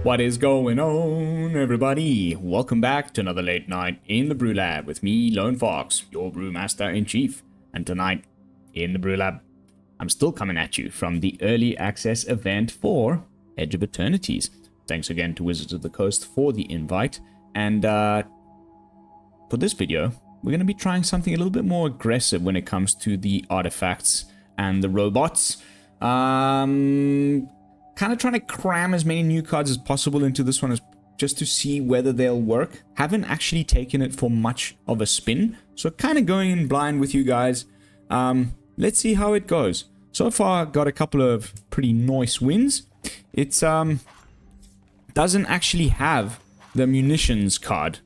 What is going on, everybody? Welcome back to another late night in the BrewLab with me, Lone Fox, your brewmaster in chief. And tonight in the BrewLab, I'm still coming at you from the early access event for Edge of Eternities. Thanks again to Wizards of the Coast for the invite. And for this video, we're going to be trying something a little bit more aggressive when it comes to the artifacts and the robots. Kind of trying to cram as many new cards as possible into this one, just to see whether they'll work. Haven't actually taken it for much of a spin, so kind of going in blind with you guys. Let's see how it goes. So far, got a couple of pretty nice wins. It's doesn't actually have the munitions card.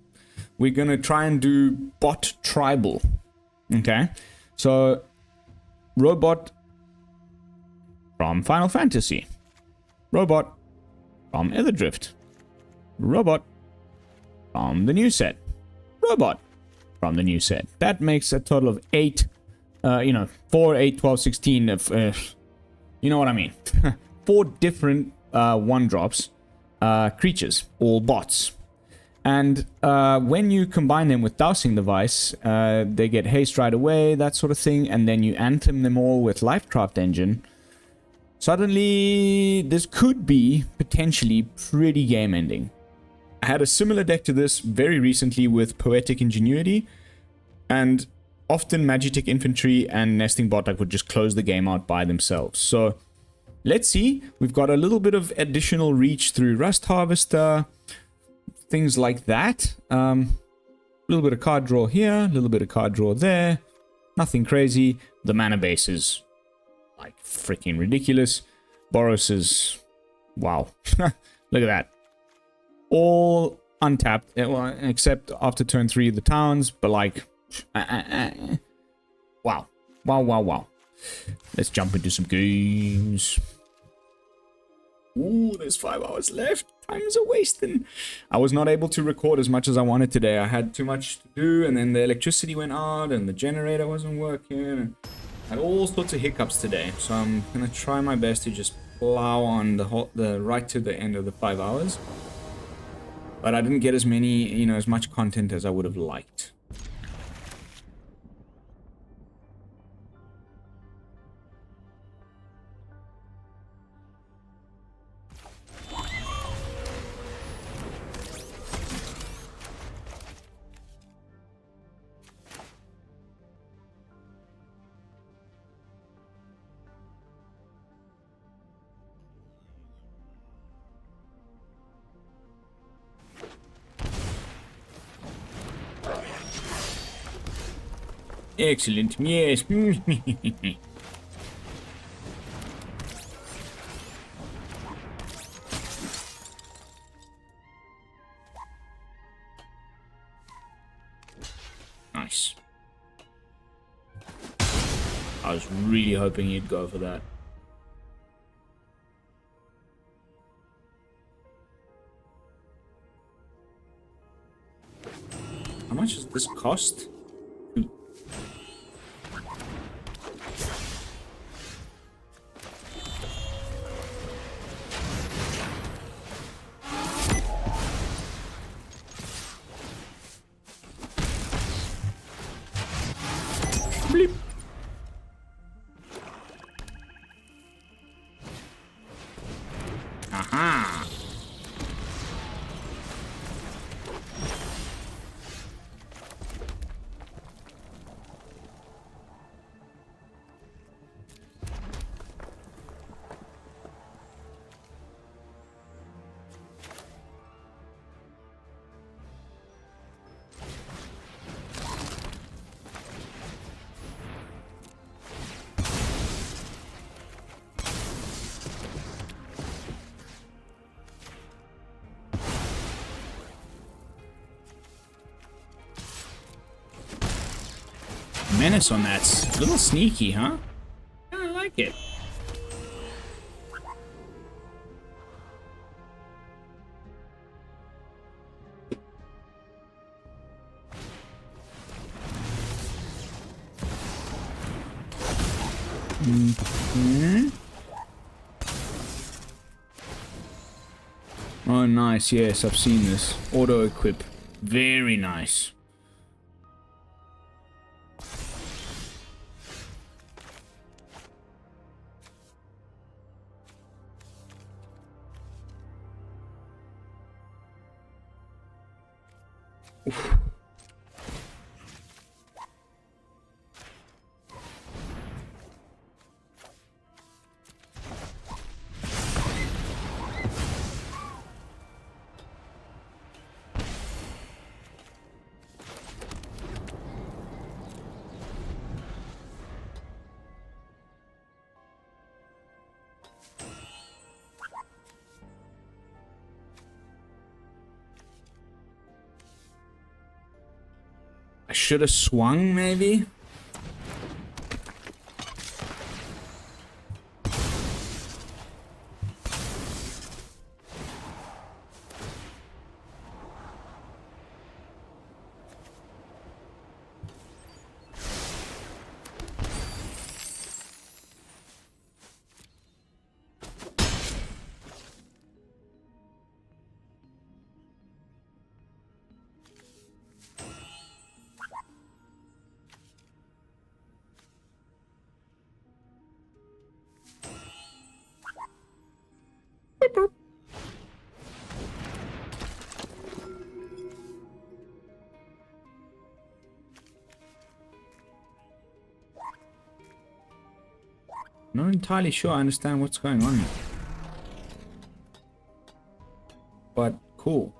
We're gonna try and do bot tribal. Okay, so robot from Final Fantasy. Robot from Ether, robot from the new set, robot from the new set. That makes a total of 8, 4, 8, 12, 16 of, you know what I mean. 4 different 1-drops, creatures, all bots. And when you combine them with Dowsing Device, they get haste right away, that sort of thing, and then you anthem them all with Lifecraft Engine. Suddenly, this could be potentially pretty game-ending. I had a similar deck to this very recently with Poetic Ingenuity, and often Magitek Infantry and Nesting Bot would just close the game out by themselves. So, let's see. We've got a little bit of additional reach through Rust Harvester, things like that. A little bit of card draw here, a little bit of card draw there. Nothing crazy. The mana base is like freaking ridiculous. Boros is, wow. Look at that. All untapped, well, except after turn 3 of the towns, but like, wow. Wow. Let's jump into some games. Ooh, there's 5 hours left. Time's a wasting. I was not able to record as much as I wanted today. I had too much to do, and then the electricity went out, and the generator wasn't working. Had all sorts of hiccups today, so I'm gonna try my best to just plow on the right to the end of the 5 hours. But I didn't get as many, as much content as I would have liked. Excellent, yes. Nice. I was really hoping he'd go for that. How much does this cost? Bleep. Aha. Menace on that's a little sneaky, huh? I like it. Oh, nice. Yes, I've seen this. Auto equip. Very nice. Oof. I should have swung, maybe? Not entirely sure I understand what's going on. But cool.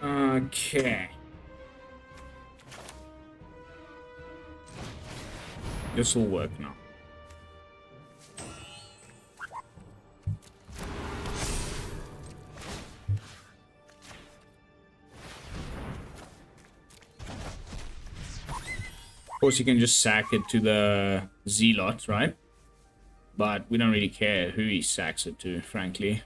Okay. This will work now. Of course, you can just sack it to the Zealot, right? But we don't really care who he sacks it to, frankly.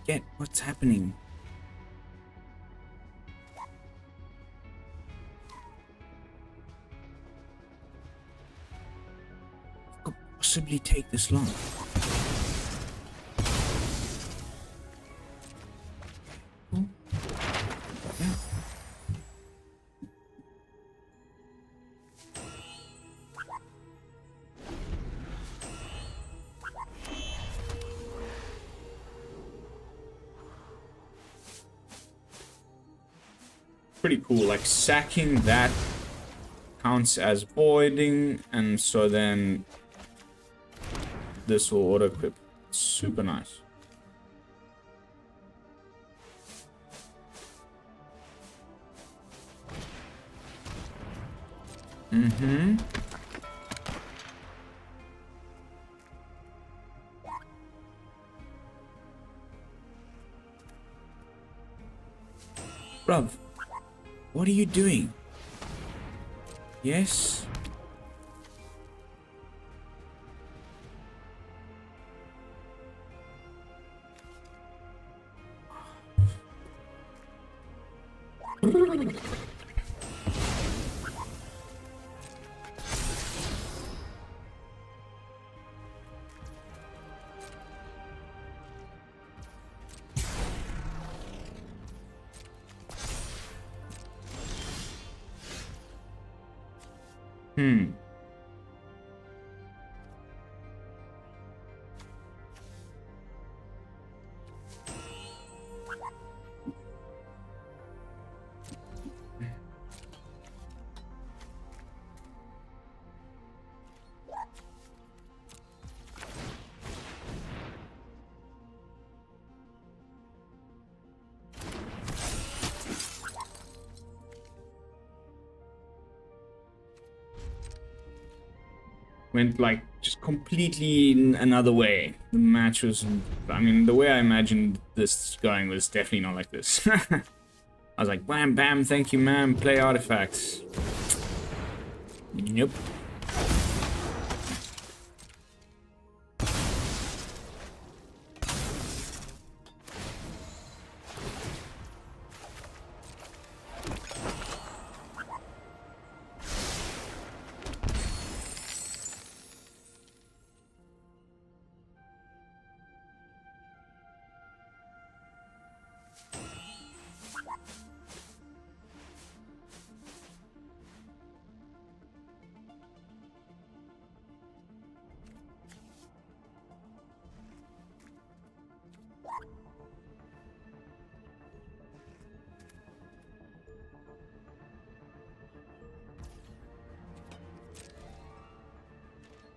Get what's happening. What could possibly take this long? Oh. Yeah. Pretty cool, like sacking that counts as voiding, and so then this will auto equip. Super nice. Mm-hmm. Bruv. What are you doing? Yes? Went like just completely another way. The match was, I mean, the way I imagined this going was definitely not like this. I was like, bam, bam, thank you, ma'am, play artifacts. Nope.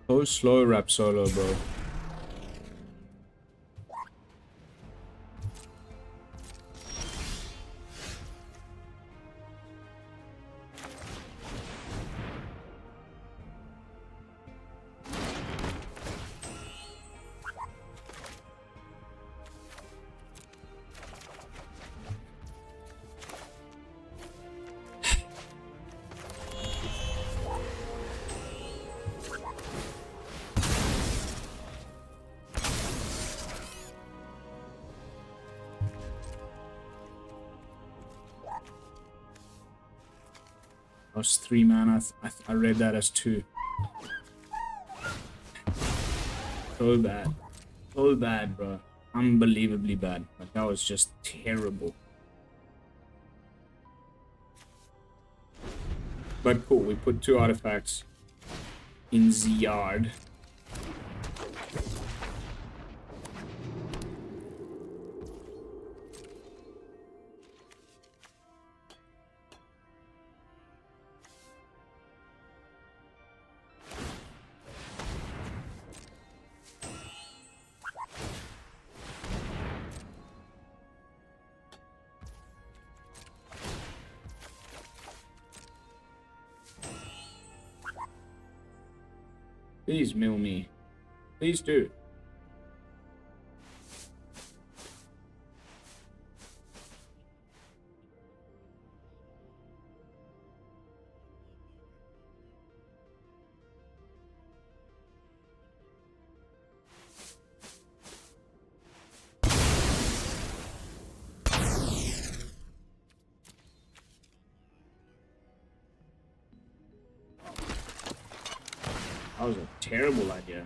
So slow rap solo, bro. That was 3 mana. I read that as 2. So bad. So bad, bro. Unbelievably bad. Like, that was just terrible. But cool, we put 2 artifacts in the yard. Please mill me. Please do. That was a terrible idea.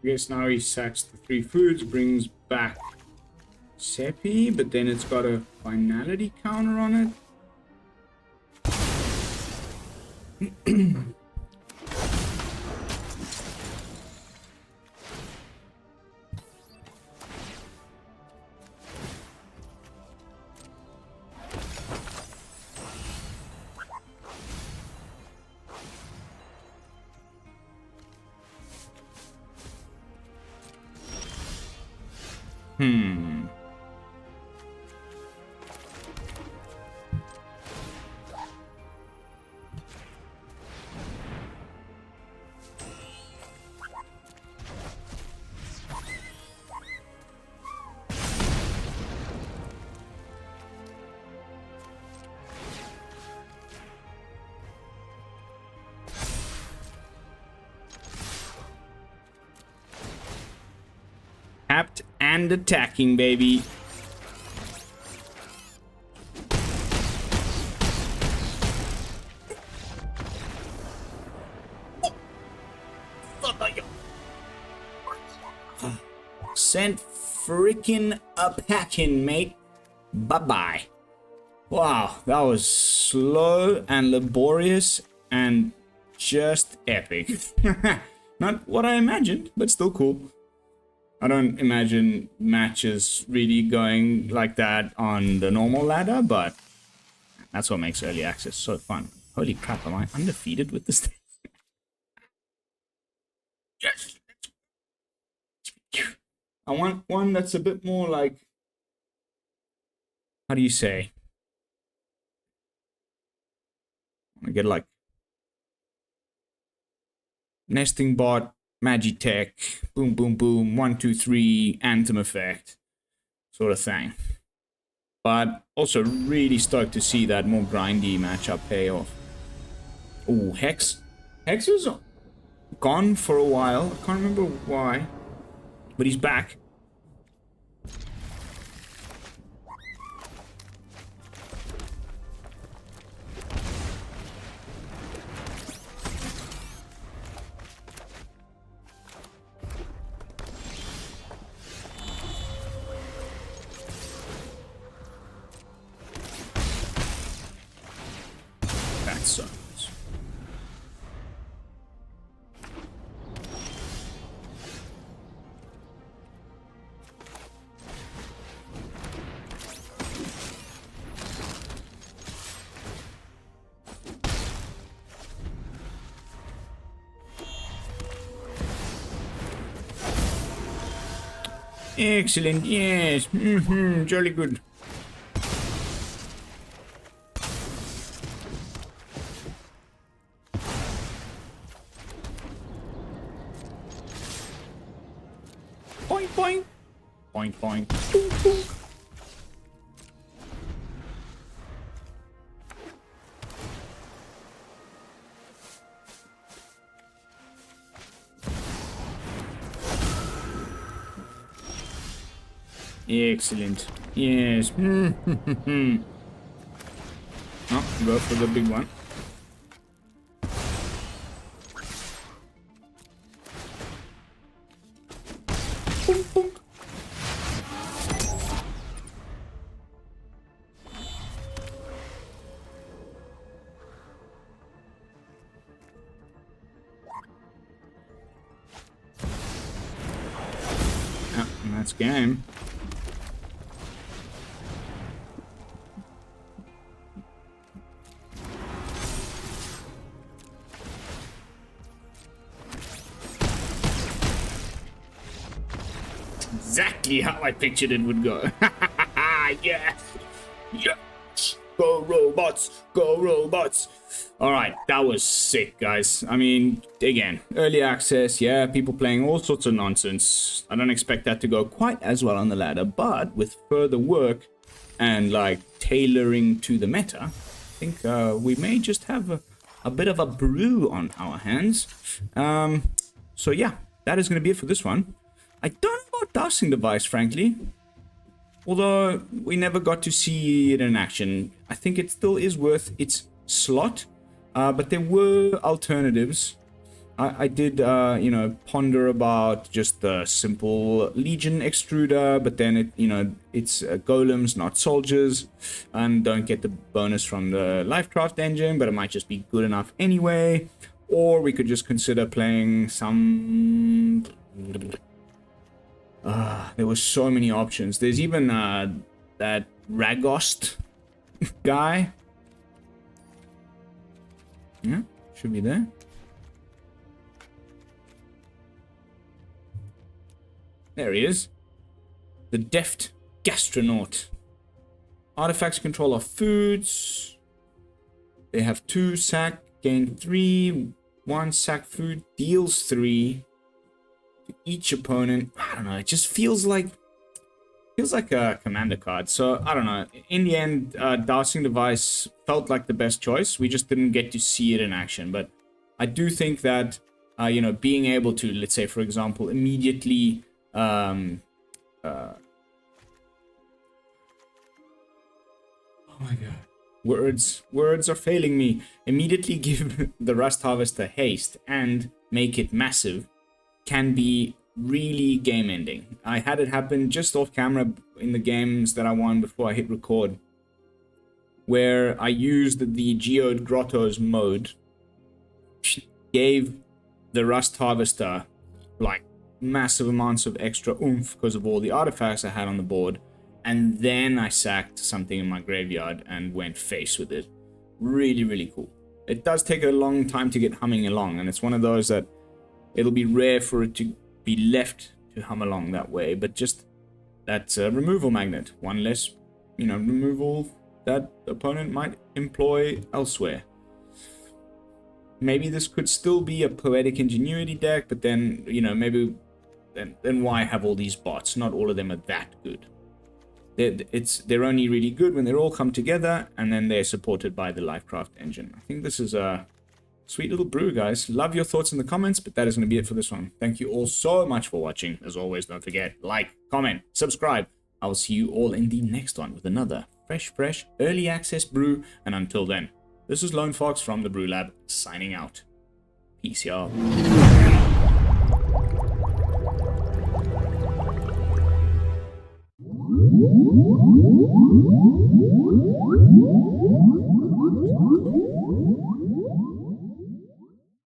I guess now he sacks the 3 foods, brings back Seppi, but then it's got a finality counter on it. Tapped and attacking, baby. Sent freaking a packing, mate. Bye-bye. Wow, that was slow and laborious and just epic. Not what I imagined, but still cool. I don't imagine matches really going like that on the normal ladder, but that's what makes early access so fun. Holy crap, am I undefeated with this thing? Yes! I want one that's a bit more like... How do you say? I get like... Nesting bot, Magitech, boom, boom, boom, 1, 2, 3, anthem effect, sort of thing. But also really stoked to see that more grindy matchup pay off. Ooh, Hex. Hex was gone for a while. I can't remember why, but he's back. Excellent, yes. Jolly good. Point, point. Point, point. Boom, boom. Excellent. Yes. Oh, go for the big one. Boom, boom. Oh, and that's game. Exactly how I pictured it would go. Yes! Yes! Go robots! Go robots! Alright, that was sick, guys. I mean, again, early access, yeah, people playing all sorts of nonsense. I don't expect that to go quite as well on the ladder, but with further work and, like, tailoring to the meta, I think we may just have a bit of a brew on our hands. So yeah, that is going to be it for this one. I don't know about Dowsing Device, frankly. Although we never got to see it in action. I think it still is worth its slot. But there were alternatives. I did, you know, ponder about just the simple Legion extruder, but then it's golems, not soldiers, and don't get the bonus from the Lifecraft engine, but it might just be good enough anyway. Or we could just consider playing some... there were so many options. There's even that Ragost guy. Yeah, should be there. There he is. The Deft Gastronaut. Artifacts control of foods. They have 2 sack, gain 3. 1 sack food, deals 3 to each opponent. I don't know, it just feels like a commander card. So, I don't know. In the end, Dowsing Device felt like the best choice. We just didn't get to see it in action. But I do think that, you know, being able to, let's say, for example, immediately... oh my god. Words are failing me. Immediately give the Rust Harvester haste and make it massive can be really game ending. I had it happen just off camera in the games that I won before I hit record, where I used the Geode Grottos mode, gave the Rust Harvester like massive amounts of extra oomph because of all the artifacts I had on the board, and then I sacked something in my graveyard and went face with it. Really, really cool. It does take a long time to get humming along, and it's one of those that it'll be rare for it to be left to hum along that way, but just that removal magnet. One less, you know, removal that the opponent might employ elsewhere. Maybe this could still be a Poetic Ingenuity deck, but then, you know, maybe then why have all these bots? Not all of them are that good. They're only really good when they all come together, and then they're supported by the Lifecraft engine. I think this is a sweet little brew, guys. Love your thoughts in the comments, but that is going to be it for this one. Thank you all so much for watching. As always, don't forget, like, comment, subscribe. I will see you all in the next one with another fresh, early access brew. And until then, this is Lone Fox from the BrewLab, signing out. Peace, y'all. Woo!